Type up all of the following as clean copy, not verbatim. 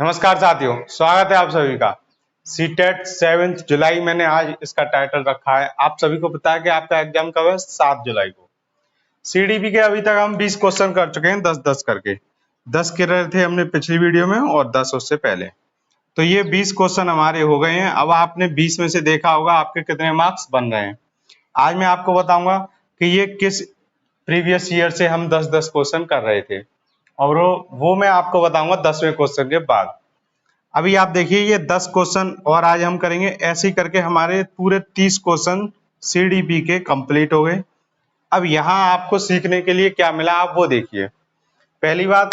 नमस्कार साथियों, स्वागत है आप सभी का। सीटेट 7 जुलाई मैंने आज इसका टाइटल रखा है। आप सभी को पता है कि आपका एग्जाम कब है? 7 जुलाई को। सीडीपी के अभी तक हम 20 क्वेश्चन कर चुके हैं, 10-10 करके। 10 कर रहे थे हमने पिछली वीडियो में और 10 उससे पहले। तो ये 20 क्वेश्चन हमारे हो गए हैं। अब आपने 20 में से देखा होगा आपके कितने मार्क्स बन रहे हैं। आज मैं आपको बताऊंगा कि ये किस प्रीवियस ईयर से हम 10-10 क्वेश्चन कर रहे थे, और वो मैं आपको बताऊंगा 10वें क्वेश्चन के बाद। अभी आप देखिए ये 10 क्वेश्चन और आज हम करेंगे। ऐसे ही करके हमारे पूरे 30 क्वेश्चन सीडीपी के कंप्लीट हो गए। अब यहाँ आपको सीखने के लिए क्या मिला आप वो देखिए। पहली बात,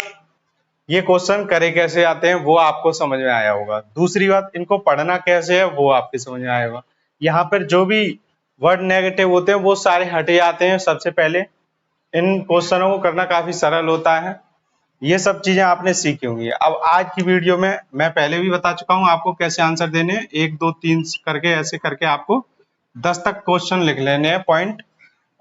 ये क्वेश्चन करे कैसे आते हैं वो आपको समझ में आया होगा। दूसरी बात, इनको पढ़ना कैसे है वो आपके समझ में आया होगा। यहाँ पर जो भी वर्ड नेगेटिव होते हैं वो सारे हटे जाते हैं। सबसे पहले इन क्वेश्चनों को करना काफी सरल होता है। ये सब चीजें आपने सीखी होंगी। अब आज की वीडियो में मैं पहले भी बता चुका हूं आपको कैसे आंसर देने हैं। 1 2 3 करके ऐसे करके आपको 10 तक क्वेश्चन लिख लेने हैं पॉइंट।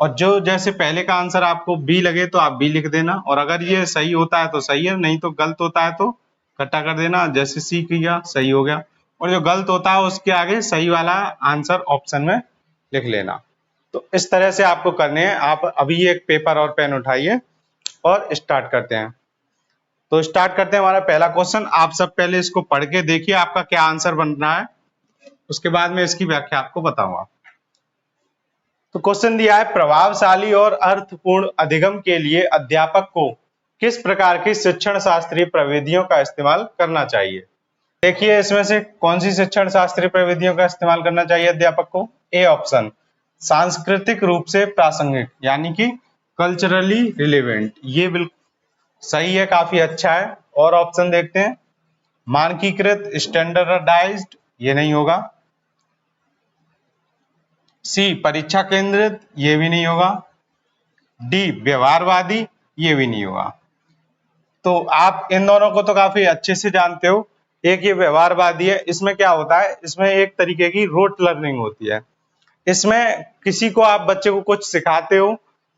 और जो जैसे पहले का आंसर आपको बी लगे तो आप बी लिख देना, और अगर ये सही होता है तो सही है, नहीं तो गलत होता है तो कट्टा कर देना। जैसे सी किया सही हो गया, और जो गलत होता है उसके आगे सही वाला आंसर ऑप्शन में लिख लेना। तो इस तरह से आपको करने हैं। आप अभी एक पेपर और पेन उठाइए और स्टार्ट करते हैं। तो स्टार्ट करते हैं हमारा पहला क्वेश्चन। आप सब पहले इसको पढ़ के देखिए आपका क्या आंसर बन रहा है, उसके बाद में इसकी व्याख्या आपको बताऊंगा। तो क्वेश्चन दिया है, प्रभावशाली और अर्थपूर्ण अधिगम के लिए अध्यापक को किस प्रकार की शिक्षण शास्त्रीय प्रविधियों का इस्तेमाल करना चाहिए। देखिए इसमें से कौन सी शिक्षण शास्त्रीय प्रविधियों का इस्तेमाल करना चाहिए अध्यापक को। ए ऑप्शन, सांस्कृतिक रूप से प्रासंगिक, यानी कि कल्चरली रिलेवेंट। ये बिल्कुल सही है, काफी अच्छा है। और ऑप्शन देखते हैं। मानकीकृत, स्टैंडर्डाइज्ड, ये नहीं होगा। सी, परीक्षा केंद्रित, ये भी नहीं होगा। डी, व्यवहारवादी, ये भी नहीं होगा। तो आप इन दोनों को तो काफी अच्छे से जानते हो। एक ये व्यवहारवादी है, इसमें क्या होता है, इसमें एक तरीके की रोट लर्निंग होती है। इसमें किसी को आप बच्चे को कुछ सिखाते हो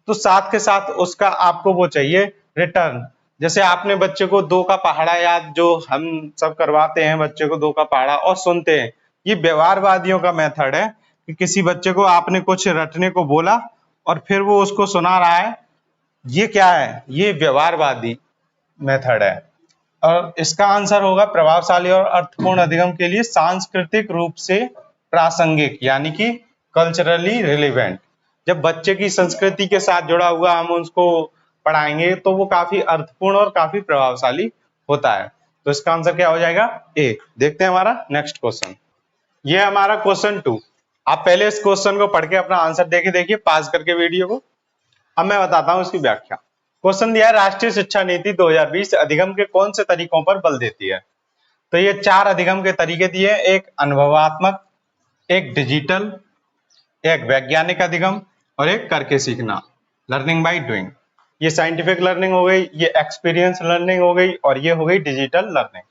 तो साथ के साथ उसका आपको वो चाहिए रिटर्न। जैसे आपने बच्चे को 2 का पहाड़ा याद जो हम सब करवाते हैं बच्चे को 2 का पहाड़ा और सुनते हैं, ये व्यवहारवादियों का मेथड है कि किसी बच्चे को आपने कुछ रटने को बोला और फिर वो उसको सुना रहा है। ये क्या है? ये व्यवहारवादी मेथड है। और इसका आंसर होगा प्रभावशाली और अर्थपूर्ण अधिगम के लिए सांस्कृतिक रूप से प्रासंगिक, यानी कि कल्चरली रिलेवेंट। जब बच्चे की संस्कृति के साथ जुड़ा हुआ हम उसको पढ़ाएंगे तो वो काफी अर्थपूर्ण और काफी प्रभावशाली होता है। तो इसका आंसर क्या हो जाएगा? ए। देखते हैं हमारा नेक्स्ट क्वेश्चन। ये हमारा क्वेश्चन 2। आप पहले इस क्वेश्चन को पढ़ के अपना आंसर देके देखिए, पास करके वीडियो को। अब मैं बताता हूं इसकी व्याख्या। क्वेश्चन दिया है, राष्ट्रीय शिक्षा नीति 2020 अधिगम के कौन से तरीकों पर बल देती है। तो ये 4 अधिगम के तरीके दिए, एक अनुभवात्मक, एक डिजिटल, एक वैज्ञानिक अधिगम और एक करके सीखना, लर्निंग बाय डूइंग। ये साइंटिफिक लर्निंग हो गई, ये एक्सपीरियंस लर्निंग हो गई और ये हो गई डिजिटल लर्निंग।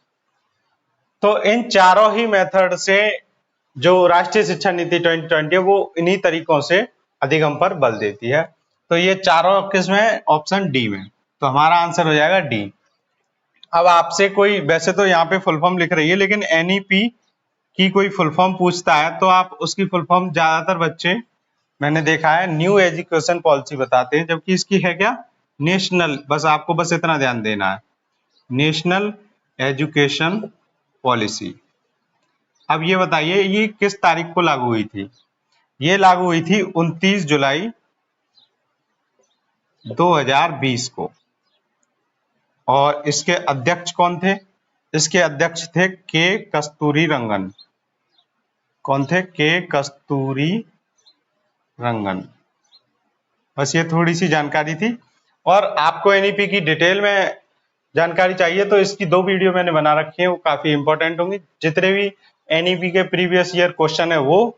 तो इन चारों ही मेथड से जो राष्ट्रीय शिक्षा नीति 2020 है वो इन्हीं तरीकों से अधिगम पर बल देती है। तो ये चारों किसमें? ऑप्शन डी में। तो हमारा आंसर हो जाएगा डी। अब आपसे कोई, वैसे तो यहाँ पे फुल फॉर्म लिख रही है, लेकिन एनईपी की कोई फुल फॉर्म पूछता है तो आप उसकी फुल फॉर्म ज्यादातर बच्चे मैंने देखा है न्यू एजुकेशन पॉलिसी बताते हैं, जबकि इसकी है क्या? नेशनल। बस आपको बस इतना ध्यान देना है, नेशनल एजुकेशन पॉलिसी। अब ये बताइए ये किस तारीख को लागू हुई थी? ये लागू हुई थी 29 जुलाई 2020 को। और इसके अध्यक्ष कौन थे? इसके अध्यक्ष थे के कस्तूरी रंगन। कौन थे? के कस्तूरी रंगन। बस ये थोड़ी सी जानकारी थी। और आपको एनईपी की डिटेल में जानकारी चाहिए तो इसकी 2 वीडियो मैंने बना रखी है, वो काफी इंपॉर्टेंट होंगी। जितने भी एनईपी के प्रीवियस ईयर क्वेश्चन है वो,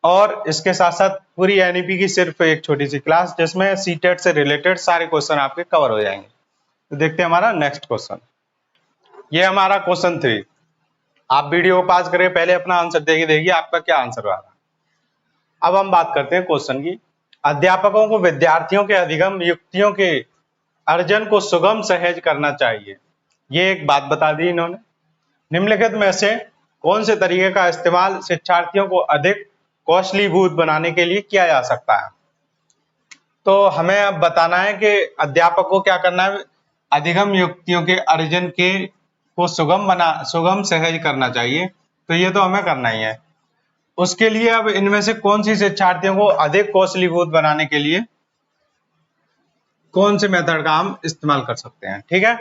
और इसके साथ साथ पूरी एनईपी की सिर्फ एक छोटी सी क्लास जिसमें सीटेट से रिलेटेड सारे क्वेश्चन आपके कवर हो जाएंगे। तो देखते हैं हमारा नेक्स्ट क्वेश्चन। ये हमारा क्वेश्चन 3। आप वीडियो को पास करें, पहले अपना आंसर देके देखिए आपका क्या आंसर आ रहा है। अब हम बात करते हैं क्वेश्चन की। अध्यापकों को विद्यार्थियों के अधिगम युक्तियों के अर्जन को सुगम सहज करना चाहिए। ये एक बात बता दी इन्होंने। निम्नलिखित में से कौन से तरीके का इस्तेमाल शिक्षार्थियों को अधिक कौशलीभूत बनाने के लिए किया जा सकता है? तो हमें अब बताना है कि अध्यापक को क्या करना है, अधिगम युक्तियों के अर्जन के को सुगम सहज करना चाहिए। तो ये तो हमें करना ही है। उसके लिए अब इनमें से कौन सी शिक्षार्थियों को अधिक कौशलीभूत बनाने के लिए कौन से मेथड का हम इस्तेमाल कर सकते हैं? ठीक है,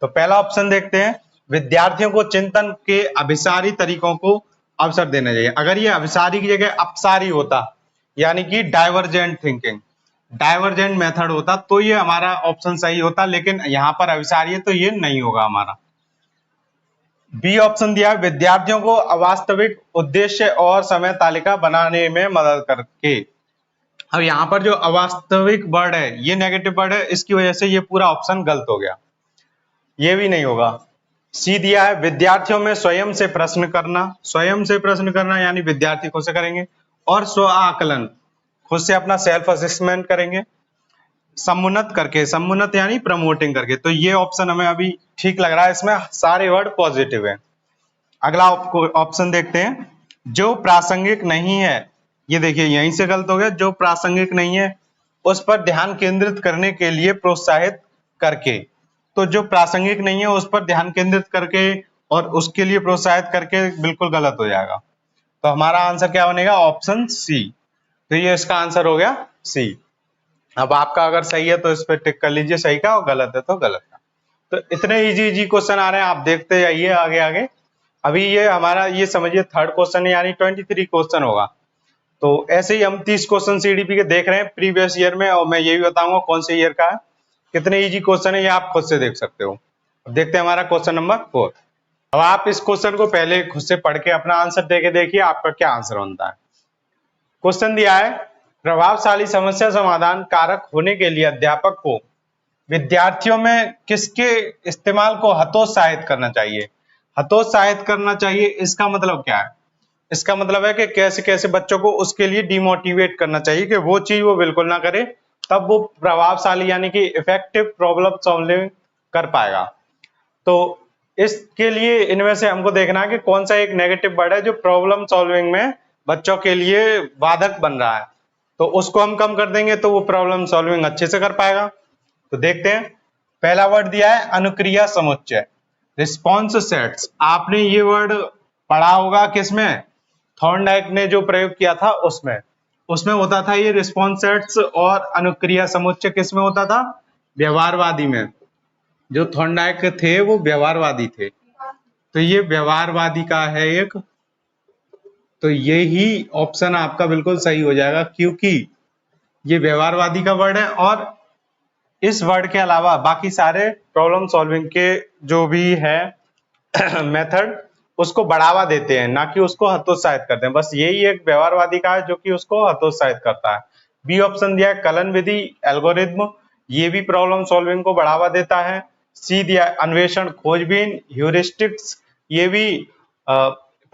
तो पहला ऑप्शन देखते हैं, विद्यार्थियों को चिंतन के अभिसारी तरीकों को अवसर देना चाहिए। अगर ये अभिसारी की जगह अपसारी होता, यानी कि डाइवर्जेंट थिंकिंग, डाइवर्जेंट मेथड होता, तो ये हमारा ऑप्शन सही होता, लेकिन यहाँ पर अभिसारी है तो ये नहीं होगा हमारा। बी ऑप्शन दिया है, विद्यार्थियों को अवास्तविक उद्देश्य और समय तालिका बनाने में मदद करके। अब यहाँ पर जो अवास्तविक वर्ड है ये नेगेटिव वर्ड है, इसकी वजह से ये पूरा ऑप्शन गलत हो गया, ये भी नहीं होगा। सी दिया है, विद्यार्थियों में स्वयं से प्रश्न करना यानी विद्यार्थी खुद से करेंगे, और स्व आकलन, खुद से अपना सेल्फ असेसमेंट करेंगे, समुन्नत यानी प्रमोटिंग करके। तो ये ऑप्शन हमें अभी ठीक लग रहा है, इसमें सारे वर्ड पॉजिटिव है। अगला ऑप्शन देखते हैं, जो प्रासंगिक नहीं है, ये देखिए यहीं से गलत हो गया, जो प्रासंगिक नहीं है उस पर ध्यान केंद्रित करने के लिए प्रोत्साहित करके। तो जो प्रासंगिक नहीं है उस पर ध्यान केंद्रित करके और उसके लिए प्रोत्साहित करके बिल्कुल गलत हो जाएगा। तो हमारा आंसर क्या बनेगा? Option C. तो ये इसका आंसर हो गया सी। अब आपका अगर सही है तो इस पर टिक कर लीजिए सही का, और गलत है तो गलत का। तो इतने इजी क्वेश्चन आ रहे हैं, आप देखते जाइए आगे आगे। अभी ये हमारा ये समझिए थर्ड क्वेश्चन है, यानी 23 क्वेश्चन होगा। तो ऐसे ही हम 30 क्वेश्चन सीडीपी के देख रहे हैं प्रीवियस ईयर में, और मैं ये भी बताऊंगा कौन से ईयर का है, कितने इजी क्वेश्चन है ये आप खुद से देख सकते हो। अब देखते हैं हमारा क्वेश्चन नंबर 4। अब आप इस क्वेश्चन को पहले खुद से पढ़ के अपना आंसर देके देखिए आपका क्या आंसर बनता है। क्वेश्चन दिया है, प्रभावशाली समस्या समाधान कारक होने के लिए अध्यापक को विद्यार्थियों में किसके इस्तेमाल को हतोत्साहित करना चाहिए? हतोत्साहित करना चाहिए, इसका मतलब क्या है? इसका मतलब है कि कैसे कैसे बच्चों को उसके लिए डिमोटिवेट करना चाहिए कि वो चीज वो बिल्कुल ना करे, तब वो प्रभावशाली यानी कि इफेक्टिव प्रॉब्लम सॉल्विंग कर पाएगा। तो इसके लिए इनमें से हमको देखना है कि कौन सा एक नेगेटिव वर्ड है जो प्रॉब्लम सॉल्विंग में बच्चों के लिए बाधक बन रहा है, तो उसको हम कम कर देंगे तो वो प्रॉब्लम सॉल्विंग अच्छे से कर पाएगा। तो देखते हैं, पहला वर्ड दिया है अनुक्रिया समुच्चय, रिस्पॉन्स सेट्स। आपने ये वर्ड पढ़ा होगा किसमें? थॉर्नडाइक ने जो प्रयोग किया था उसमें होता था ये रिस्पॉन्स सेट्स, और अनुक्रिया समुच्चय किसमें होता था? व्यवहारवादी में। जो थॉर्नडाइक थे वो व्यवहारवादी थे, तो ये व्यवहारवादी का है एक, तो यही ऑप्शन आपका बिल्कुल सही हो जाएगा, क्योंकि ये व्यवहारवादी का वर्ड है, और इस वर्ड के अलावा बाकी सारे प्रॉब्लम सॉल्विंग के जो भी है मेथड उसको बढ़ावा देते हैं, ना कि उसको हतोत्साहित करते हैं। बस यही एक व्यवहारवादी का है जो कि उसको हतोत्साहित करता है। बी ऑप्शन दिया है कलन विधि एल्गोरिथम, ये भी प्रॉब्लम सॉल्विंग को बढ़ावा देता है। सी दिया अन्वेषण खोजबीन ह्यूरिस्टिक्स, ये भी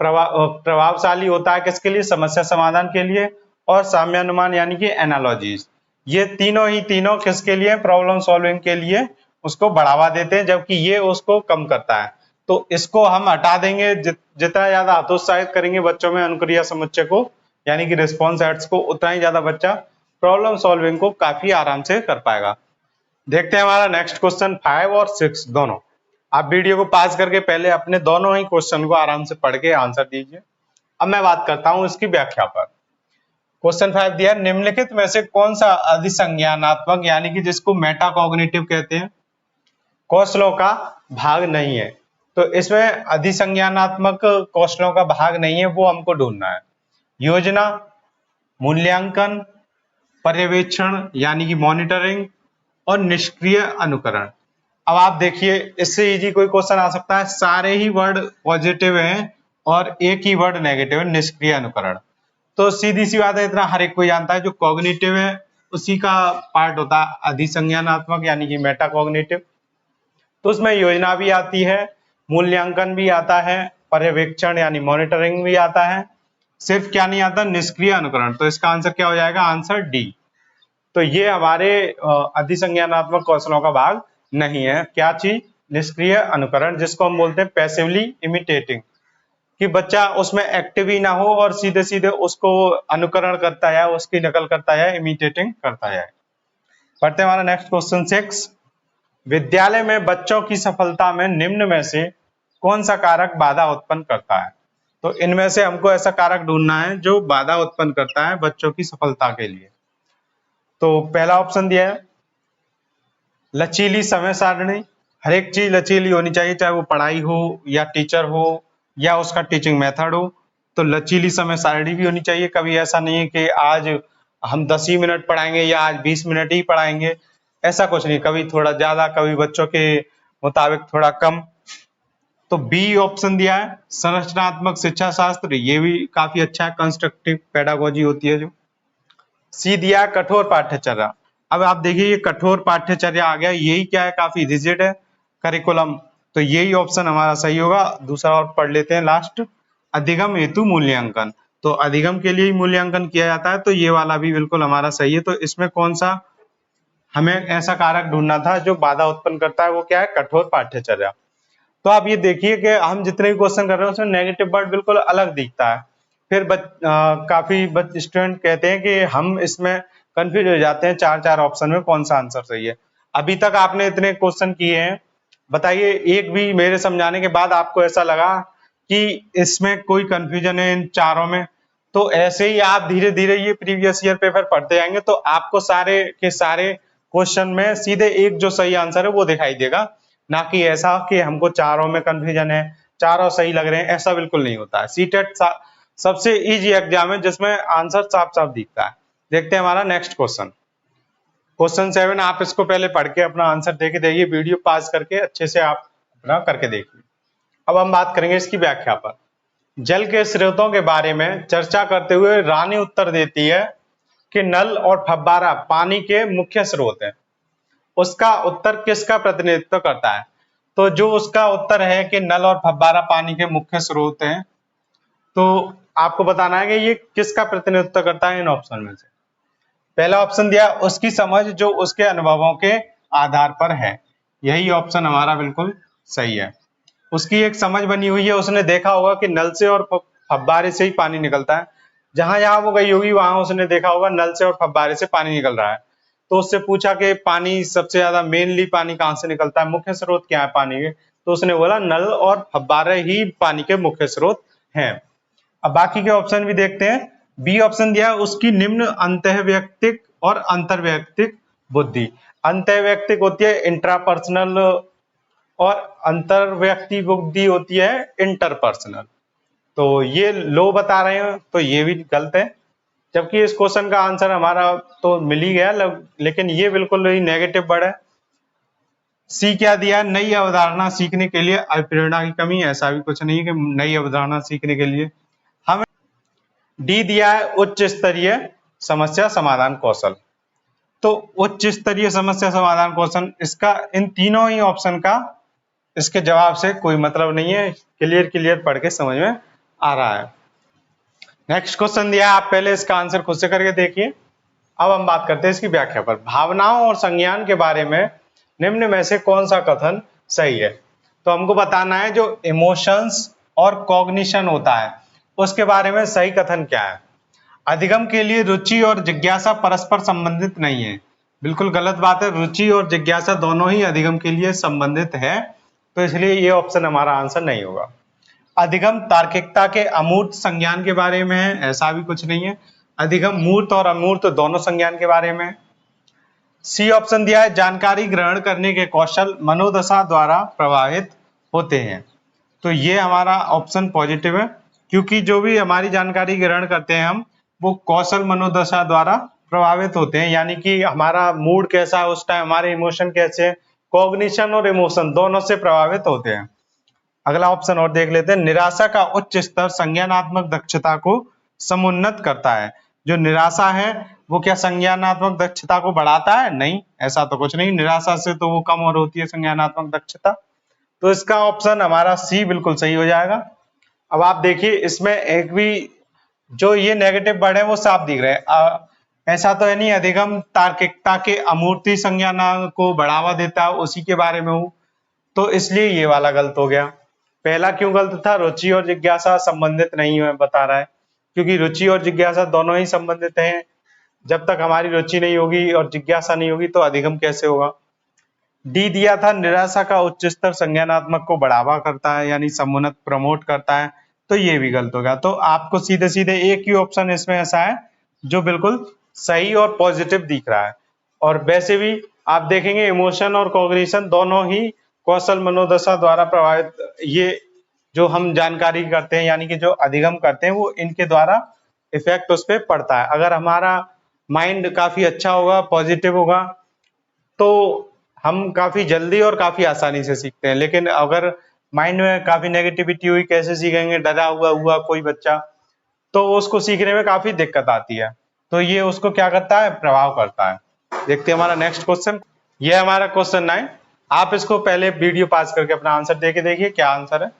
प्रभावशाली होता है किसके लिए? समस्या समाधान के लिए। और साम्यानुमान यानी कि एनालॉजीज, ये तीनों किसके लिए? प्रॉब्लम सॉल्विंग के लिए उसको बढ़ावा देते हैं, जबकि ये उसको कम करता है। तो इसको हम हटा देंगे, जितना ज्यादा हतोत्साहित करेंगे बच्चों में अनुक्रिया समुच्चय को यानी कि रिस्पॉन्स सेट्स को, उतना ही ज्यादा बच्चा प्रॉब्लम सॉल्विंग को काफी आराम से कर पाएगा। देखते हैं हमारा नेक्स्ट क्वेश्चन 5 और 6 दोनों। आप वीडियो को पास करके पहले अपने दोनों ही क्वेश्चन को आराम से पढ़ के आंसर दीजिए। अब मैं बात करता हूं इसकी व्याख्या पर। क्वेश्चन 5 दिया, निम्नलिखित में से कौन सा अधिसंज्ञानात्मक यानी कि जिसको मेटाकॉग्निटिव कहते हैं कौशलों का भाग नहीं है? तो इसमें अधिसंज्ञानात्मक कौशलों का भाग नहीं है, वो हमको ढूंढना है। योजना, मूल्यांकन, पर्यवेक्षण यानी कि मॉनिटरिंग, और निष्क्रिय अनुकरण। अब आप देखिए इससे इजी कोई क्वेश्चन आ सकता है, सारे ही वर्ड पॉजिटिव हैं और एक ही वर्ड नेगेटिव है, निष्क्रिय अनुकरण। तो सीधी सी बात है, इतना हर एक कोई जानता है, जो कॉग्निटिव है उसी का पार्ट होता है अधिसंज्ञानात्मक यानी कि मेटाकॉग्निटिव। तो उसमें योजना भी आती है, मूल्यांकन भी आता है, पर्यवेक्षण यानी मॉनिटरिंग भी आता है, सिर्फ क्या नहीं आता? निष्क्रिय अनुकरण। तो इसका आंसर क्या हो जाएगा? Answer D. तो ये हमारे अधिसंज्ञानात्मक कौशलों का भाग नहीं है। क्या चीज? निष्क्रिय अनुकरण, जिसको हम बोलते हैं पैसिवली इमिटेटिंग, कि बच्चा उसमें एक्टिव ही ना हो और सीधे सीधे उसको अनुकरण करता है, उसकी नकल करता है, इमिटेटिंग करता है। पढ़ते हैं हमारा नेक्स्ट क्वेश्चन 6। विद्यालय में बच्चों की सफलता में निम्न में से कौन सा कारक बाधा उत्पन्न करता है? तो इनमें से हमको ऐसा कारक ढूंढना है जो बाधा उत्पन्न करता है बच्चों की सफलता के लिए। तो पहला ऑप्शन दिया है लचीली समय सारणी। हर एक चीज लचीली होनी चाहिए, चाहे वो पढ़ाई हो या टीचर हो या उसका टीचिंग मेथड हो। तो लचीली समय सारणी भी होनी चाहिए। कभी ऐसा नहीं है कि आज हम 10 ही मिनट पढ़ाएंगे या आज 20 मिनट ही पढ़ाएंगे, ऐसा कुछ नहीं। कभी थोड़ा ज्यादा, कभी बच्चों के मुताबिक थोड़ा कम। तो बी ऑप्शन दिया है संरचनात्मक शिक्षा शास्त्र, ये भी काफी अच्छा है, कंस्ट्रक्टिव पेडागोजी होती है जो। सी दिया है कठोर पाठ्यचर्या। अब आप देखिए ये कठोर पाठ्यचर्या आ गया, यही क्या है, काफी रिजिड है करिकुलम, तो यही ऑप्शन हमारा सही होगा। दूसरा और पढ़ लेते हैं लास्ट, अधिगम हेतु मूल्यांकन। तो अधिगम के लिए ही मूल्यांकन किया जाता है, तो ये वाला भी बिल्कुल हमारा सही है। तो इसमें कौन सा हमें ऐसा कारक ढूंढना था जो बाधा उत्पन्न करता है, वो क्या है, कठोर पाठ्यचर्या। तो आप ये देखिए कि हम जितने भी क्वेश्चन कर रहे हैं उसमें नेगेटिव वर्ड बिल्कुल अलग दिखता है। फिर काफी स्टूडेंट कहते हैं कि हम इसमें कंफ्यूज हो जाते हैं, चार चार ऑप्शन में कौन सा आंसर सही है। अभी तक आपने इतने क्वेश्चन किए हैं, बताइए एक भी मेरे समझाने के बाद आपको ऐसा लगा कि इसमें कोई कंफ्यूजन है इन चारों में? तो ऐसे ही आप धीरे धीरे ये प्रीवियस ईयर पेपर पढ़ते जाएंगे तो आपको सारे के सारे क्वेश्चन में सीधे एक जो सही आंसर है वो दिखाई देगा, ना कि ऐसा कि हमको चारों में कंफ्यूजन है, चारों सही लग रहे हैं, ऐसा बिल्कुल नहीं होता है। सीटेट सबसे इजी एग्जाम है जिसमें आंसर साफ साफ दिखता है। देखते हैं हमारा नेक्स्ट क्वेश्चन, क्वेश्चन 7। आप इसको पहले पढ़ के अपना आंसर देके देखिए, वीडियो पास करके अच्छे से आप अपना करके देखिए। अब हम बात करेंगे इसकी व्याख्या पर। जल के स्रोतों के बारे में चर्चा करते हुए रानी उत्तर देती है कि नल और फव्वारा पानी के मुख्य स्रोत हैं। उसका उत्तर किसका प्रतिनिधित्व करता है? तो जो उसका उत्तर है कि नल और फव्वारा पानी के मुख्य स्रोत हैं, तो आपको बताना है कि ये किसका प्रतिनिधित्व करता है इन ऑप्शन में से। पहला ऑप्शन दिया उसकी समझ जो उसके अनुभवों के आधार पर है, यही ऑप्शन हमारा बिल्कुल सही है। उसकी एक समझ बनी हुई है, उसने देखा होगा कि नल से और फव्वारे से ही पानी निकलता है। जहां जहां वो गई होगी वहां उसने देखा होगा नल से और फव्वारे से पानी निकल रहा है। तो उससे पूछा कि पानी सबसे ज्यादा मेनली पानी कहाँ से निकलता है, मुख्य स्रोत क्या है पानी के? तो उसने बोला नल और फव्वारे ही पानी के मुख्य स्रोत हैं। अब बाकी के ऑप्शन भी देखते हैं। बी ऑप्शन दिया है उसकी निम्न अंतःवैयक्तिक और अंतर्वैयक्तिक बुद्धि। अंतःवैयक्तिक होती है इंट्रापर्सनल और अंतर्व्यक्ति बुद्धि होती है इंटरपर्सनल। तो ये लो बता रहे हैं, तो ये भी गलत है, जबकि इस क्वेश्चन का आंसर हमारा तो मिल ही गया, लेकिन ये बिल्कुल ही नेगेटिव वर्ड है। सी क्या दिया, नई अवधारणा सीखने के लिए प्रेरणा की कमी। ऐसा भी कुछ नहीं है कि नई अवधारणा सीखने के लिए। हमें डी दिया है उच्च स्तरीय समस्या समाधान कौशल। तो उच्च स्तरीय समस्या समाधान कौशल, इसका इन तीनों ही ऑप्शन का इसके जवाब से कोई मतलब नहीं है, क्लियर पढ़ के समझ में आ रहा है। नेक्स्ट क्वेश्चन दिया है, आप पहले इसका आंसर खुद से करके देखिए। अब हम बात करते हैं इसकी व्याख्या पर। भावनाओं और संज्ञान के बारे में निम्न में से कौन सा कथन सही है? तो हमको बताना है जो इमोशंस और कॉग्निशन होता है उसके बारे में सही कथन क्या है। अधिगम के लिए रुचि और जिज्ञासा परस्पर संबंधित नहीं है, बिल्कुल गलत बात है। रुचि और जिज्ञासा दोनों ही अधिगम के लिए संबंधित है, तो इसलिए ये ऑप्शन हमारा आंसर नहीं होगा। अधिगम तार्किकता के अमूर्त संज्ञान के बारे में है, ऐसा भी कुछ नहीं है। अधिगम मूर्त और अमूर्त दोनों संज्ञान के बारे में। सी ऑप्शन दिया है जानकारी ग्रहण करने के कौशल मनोदशा द्वारा प्रभावित होते हैं। तो ये हमारा ऑप्शन पॉजिटिव है, क्योंकि जो भी हमारी जानकारी ग्रहण करते हैं हम, वो कौशल मनोदशा द्वारा प्रभावित होते हैं, यानी कि हमारा मूड कैसा है उस टाइम, हमारे इमोशन कैसे, कॉग्निशन और इमोशन दोनों से प्रभावित होते हैं। अगला ऑप्शन और देख लेते हैं, निराशा का उच्च स्तर संज्ञानात्मक दक्षता को समुन्नत करता है। जो निराशा है वो क्या संज्ञानात्मक दक्षता को बढ़ाता है? नहीं, ऐसा तो कुछ नहीं, निराशा से तो वो कम और होती है संज्ञानात्मक दक्षता। तो इसका ऑप्शन हमारा सी बिल्कुल सही हो जाएगा। अब आप देखिए इसमें एक भी जो ये नेगेटिव वर्ड है वो साफ दिख रहे हैं। ऐसा तो है नहीं अधिगम तार्किकता के अमूर्ति संज्ञान को बढ़ावा देता है, उसी के बारे में हूँ। तो इसलिए ये वाला गलत हो गया। पहला क्यों गलत था? रुचि और जिज्ञासा संबंधित नहीं है बता रहा है, क्योंकि रुचि और जिज्ञासा दोनों ही संबंधित हैं। जब तक हमारी रुचि नहीं होगी और जिज्ञासा नहीं होगी तो अधिगम कैसे होगा। डी दिया था निराशा का उच्च स्तर संज्ञानात्मक को बढ़ावा करता है, यानी समुन्नत प्रमोट करता है, तो ये भी गलत हो गया। तो आपको सीधे सीधे एक ही ऑप्शन इसमें ऐसा है जो बिल्कुल सही और पॉजिटिव दिख रहा है। और वैसे भी आप देखेंगे इमोशन और कॉग्निशन दोनों ही कौशल मनोदशा द्वारा प्रभावित, ये जो हम जानकारी करते हैं यानी कि जो अधिगम करते हैं वो इनके द्वारा इफेक्ट उस पर पड़ता है। अगर हमारा माइंड काफी अच्छा होगा, पॉजिटिव होगा, तो हम काफी जल्दी और काफी आसानी से सीखते हैं। लेकिन अगर माइंड में काफी नेगेटिविटी हुई, कैसे सीखेंगे, डरा हुआ हुआ कोई बच्चा, तो उसको सीखने में काफी दिक्कत आती है। तो ये उसको क्या करता है? प्रभाव करता है। देखते हैं हमारा नेक्स्ट क्वेश्चन। ये हमारा क्वेश्चन 9। आप इसको पहले वीडियो पास करके अपना आंसर देके देखिए क्या आंसर है।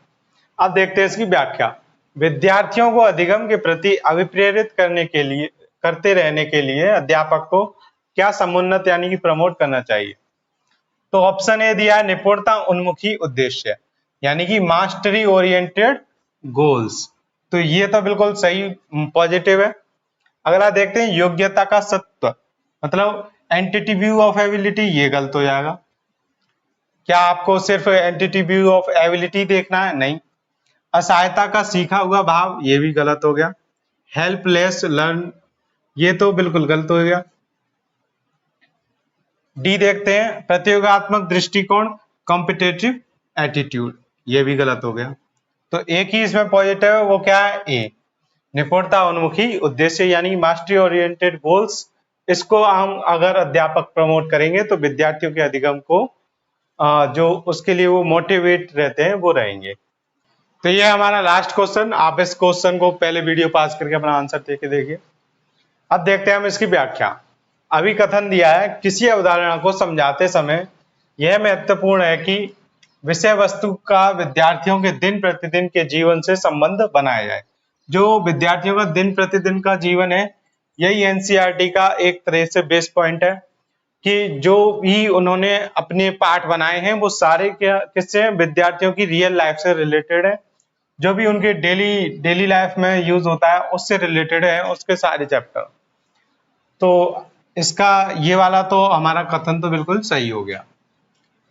अब देखते हैं इसकी व्याख्या। विद्यार्थियों को अधिगम के प्रति अभिप्रेरित करते रहने के लिए अध्यापक को क्या समुन्नत यानी कि प्रमोट करना चाहिए? तो ऑप्शन ए दिया है निपुणता उन्मुखी उद्देश्य, यानी कि मास्टरी ओरिएंटेड गोल्स। तो ये तो बिल्कुल सही, पॉजिटिव है। अगला देखते हैं योग्यता का सत्व, मतलब एंटिटी व्यू ऑफ एबिलिटी, ये गलत हो जाएगा। क्या आपको सिर्फ एंटिटी व्यू ऑफ एबिलिटी देखना है? नहीं। असहायता का सीखा हुआ भाव, ये भी गलत हो गया। हेल्पलेस लर्न, ये तो बिल्कुल गलत हो गया। डी देखते हैं प्रतियोगात्मक दृष्टिकोण, कॉम्पिटेटिव एटीट्यूड, ये भी गलत हो गया। तो एक ही इसमें पॉजिटिव है, वो क्या है? ए, निपुणता उन्मुखी उद्देश्य यानी मास्टरी ओरिएंटेड गोल्स। इसको हम अगर अध्यापक प्रमोट करेंगे तो विद्यार्थियों के अधिगम को जो उसके लिए वो मोटिवेट रहते हैं वो रहेंगे। तो ये हमारा लास्ट क्वेश्चन। आप इस क्वेश्चन को पहले वीडियो पास करके अपना आंसर दे के देखिए। अब देखते हैं हम इसकी व्याख्या। अभिकथन दिया है किसी अवधारणा को समझाते समय यह महत्वपूर्ण है कि विषय वस्तु का विद्यार्थियों के दिन प्रतिदिन के जीवन से संबंध बनाया जाए। जो विद्यार्थियों का दिन प्रतिदिन का जीवन है, यही एनसीईआरटी का एक तरह से बेस पॉइंट है कि जो भी उन्होंने अपने पाठ बनाए हैं वो सारे क्या किससे हैं? विद्यार्थियों की रियल लाइफ से रिलेटेड है। जो भी उनके डेली लाइफ में यूज होता है उससे रिलेटेड है उसके सारे चैप्टर। तो इसका ये वाला तो हमारा कथन तो बिल्कुल सही हो गया।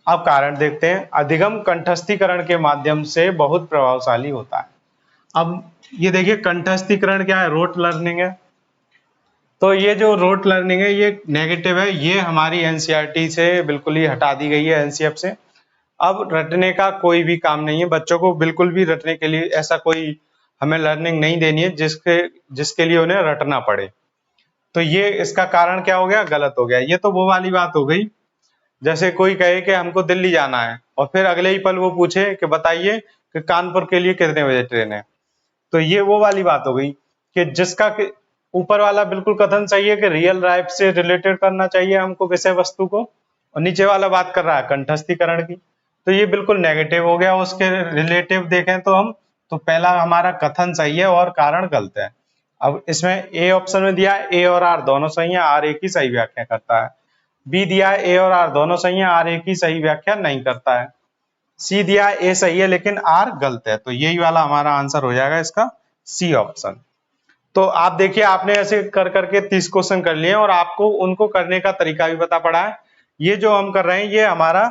अब कारण देखते हैं। अधिगम कंठस्थीकरण के माध्यम से बहुत प्रभावशाली होता है। अब ये देखिए कंठस्थीकरण क्या है? रोट लर्निंग है। तो ये जो रोट लर्निंग है ये नेगेटिव है, ये हमारी एनसीईआरटी से बिल्कुल ही हटा दी गई है, एनसीएफ से। अब रटने का कोई भी काम नहीं है, बच्चों को बिल्कुल भी रटने के लिए ऐसा कोई हमें लर्निंग नहीं देनी है जिसके लिए उन्हें रटना पड़े। तो ये इसका कारण क्या हो गया? गलत हो गया। ये तो वो वाली बात हो गई जैसे कोई कहे कि हमको दिल्ली जाना है और फिर अगले ही पल वो पूछे कि बताइए कि कानपुर के लिए कितने बजे ट्रेन है। तो ये वो वाली बात हो गई कि जिसका ऊपर वाला बिल्कुल कथन सही है कि रियल लाइफ से रिलेटेड करना चाहिए हमको विषय वस्तु को, और नीचे वाला बात कर रहा है कंठस्थीकरण की, तो ये बिल्कुल नेगेटिव हो गया। उसके रिलेटिव देखें तो हम, तो पहला हमारा कथन सही है और कारण गलत है। अब इसमें ए ऑप्शन में दिया ए और आर दोनों सही है, आर एक ही सही व्याख्या करता है। बी दिया है ए और आर दोनों सही है, आर एक ही सही व्याख्या नहीं करता है। सी दिया है ए सही है लेकिन आर गलत है। तो यही वाला हमारा आंसर हो जाएगा इसका सी ऑप्शन। तो आप देखिए आपने ऐसे कर करके 30 क्वेश्चन कर लिए और आपको उनको करने का तरीका भी पता पड़ा है। ये जो हम कर रहे हैं ये हमारा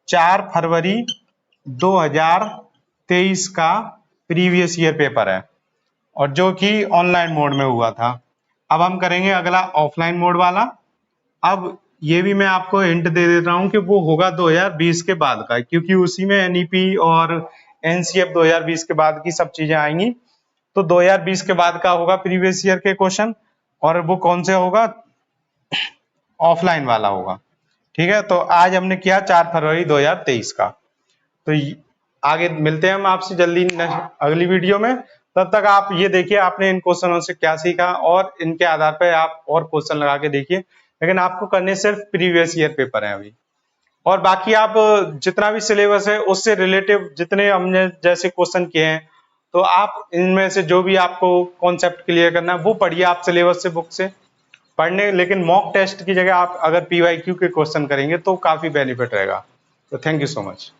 4 फरवरी 2023 का प्रीवियस ईयर पेपर है और जो कि ऑनलाइन मोड में हुआ था। अब हम करेंगे अगला ऑफलाइन मोड वाला। अब ये भी मैं आपको हिंट दे देता हूं कि वो होगा 2020 के बाद का, क्योंकि उसी में एनईपी और एनसीएफ 2020 के बाद की सब चीजें आएंगी। तो 2020 के बाद का होगा प्रीवियस ईयर के क्वेश्चन, और वो कौन से होगा? ऑफलाइन वाला होगा। ठीक है, तो आज हमने किया 4 फरवरी 2023 का। तो आगे मिलते हैं हम आपसे जल्दी अगली वीडियो में। तब तक आप ये देखिए आपने इन क्वेश्चनों से क्या सीखा और इनके आधार पर आप और क्वेश्चन लगा के देखिए। लेकिन आपको करने सिर्फ प्रीवियस ईयर पेपर है अभी, और बाकी आप जितना भी सिलेबस है उससे रिलेटिव जितने हमने जैसे क्वेश्चन किए हैं, तो आप इनमें से जो भी आपको कॉन्सेप्ट क्लियर करना है वो पढ़िए आप सिलेबस से, बुक से पढ़ने। लेकिन मॉक टेस्ट की जगह आप अगर पीवाईक्यू के क्वेश्चन करेंगे तो काफी बेनिफिट रहेगा। तो थैंक यू सो मच।